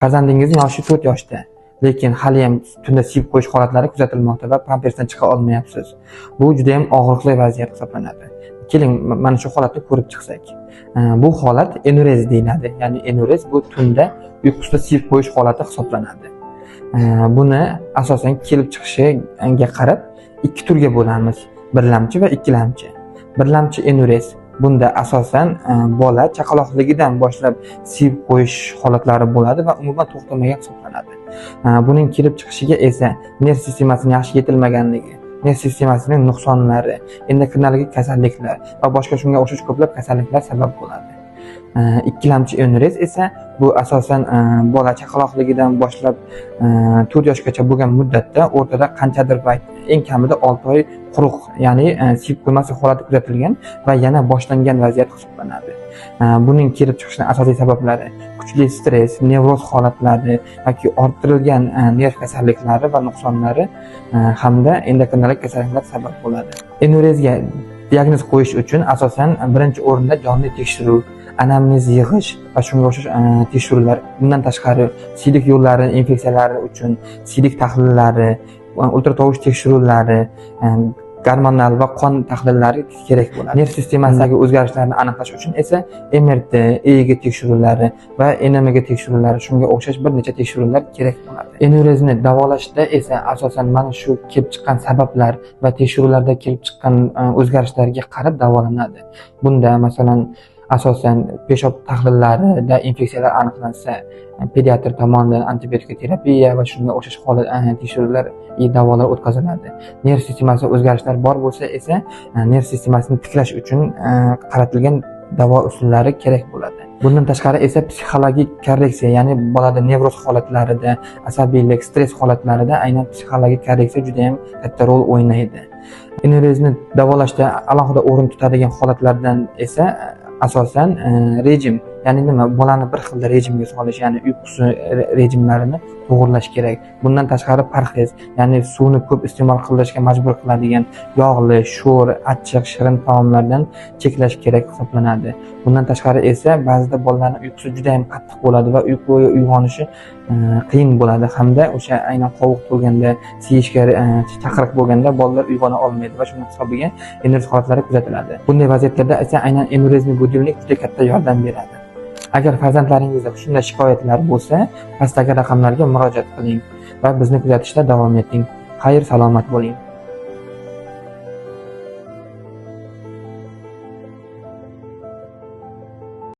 Farzandingizning yoshi 4 yoshda, lekin hali ham tunda siyib qo'yish holatlari kuzatilmoqda va pampersdan chiqa olmayapsiz. Bu juda ham og'riqli vaziyat hisoblanadi. Keling, mana shu holatni ko'rib chiqsak. Bu holat enurez deyiladi. Ya'ni enurez bu tunda uyqusida siyib qo'yish holati hisoblanadi. Buni asosan kelib chiqishiga qarab ikki turga bo'lamiz: birlamchi va ikkilamchi. Birlamchi enurez. Bunda asosan bola chaqaloqligidan boshlab siyib qo'yish holatlari bo'ladi va umuman to'xtamagan hisoblanadi. Buning kelib chiqishiga esa nerv sistemasining yaxshi yetilmaganligi, nerv sistemasining nuqsonlari, endokrinologik kasalliklar va boshqa shunga o'xshash ko'plab kasalliklar sabab bo'ladi. Ikkilamchi enurez esa bu asosan bola chaqaloqligidan boshlab 4 yoshgacha bo'lgan muddatda o'rtada qanchadir vaqt, eng kamida 6 oy quruq, ya'ni siyib qo'ymaslik holati kuzatilgan va yana boshlangan vaziyat hisoblanadi. Buning kelib chiqishining asosiy sabablari kuchli stress, nevroz holatlari yoki orttirilgan nerv kasalliklari va nuqsonlari hamda endokrinologik kasalliklar sabab bo'ladi. Enurezga diagnoz qo'yish uchun asosan birinchi o'rinda jonli tekshiruv, anamnez yig'ish va shunga o'xshash tekshiruvlar, bundan tashqari siydik yo'llari infeksiyalari uchun siydik tahlillari, ultratovush tekshiruvlari, gormonal va qon tahlillari kerak bo'ladi. Nerv sistemasidagi o'zgarishlarni aniqlash uchun esa MRT, EEG tekshiruvlari va NMG tekshiruvlari, shunga o'xshash bir necha tekshiruvlar kerak bo'ladi. Enurezni davolashda esa asosan mana shu kelib chiqqan sabablar va tekshiruvlarda kelib chiqqan o'zgarishlarga qarab davolanadi. Bunda masalan asosan peshob tahlillarida infeksiyalar aniqlansa, pediatr tomonidan antibiotik terapiya va shunga o'xshash holat tekshiruvlar, davolar o'tkaziladi. Nerv sistemasida o'zgarishlar bor bo'lsa esa, nerv sistemasini tiklash uchun qaratilgan davo usullari kerak bo'ladi. Bundan tashqari esa psixologik korreksiya, ya'ni bolada nevroz holatlarida, asabiylik, stress holatlarida aynan psixologik korreksiya juda ham katta rol o'ynaydi. Enurezni davolashda alohida o'rin tutadigan holatlardan esa asosan rejim, ya'ni nima, bolani bir xil rejimga solish, ya'ni uyqusi rejimlarini to'g'irlash kerak. Bundan tashqari parhez, ya'ni suvni ko'p iste'mol qilishga majbur qiladigan yog'li, sho'r, achchiq, shirin taomlardan cheklash kerak hisoblanadi. Bundan tashqari esa ba'zida bolalarning uyqusi juda ham qattiq bo'ladi va uyquga uyg'onishi qiyin bo'ladi hamda o'sha aynan qovuq bo'lganda, siyishga chaqiriq bo'lganda bolalar uyg'ona olmaydi va shuning hisobiga enurez holatlari kuzatiladi. Bunday vaziyatlarda esa aynan enurezni budilnik juda katta yordam beradi. Agar farzandlaringizda shunday shikoyatlar bo'lsa, pastdagi raqamlarga murojaat qiling va bizni kuzatishda davom eting. Xayr, salomat bo'ling.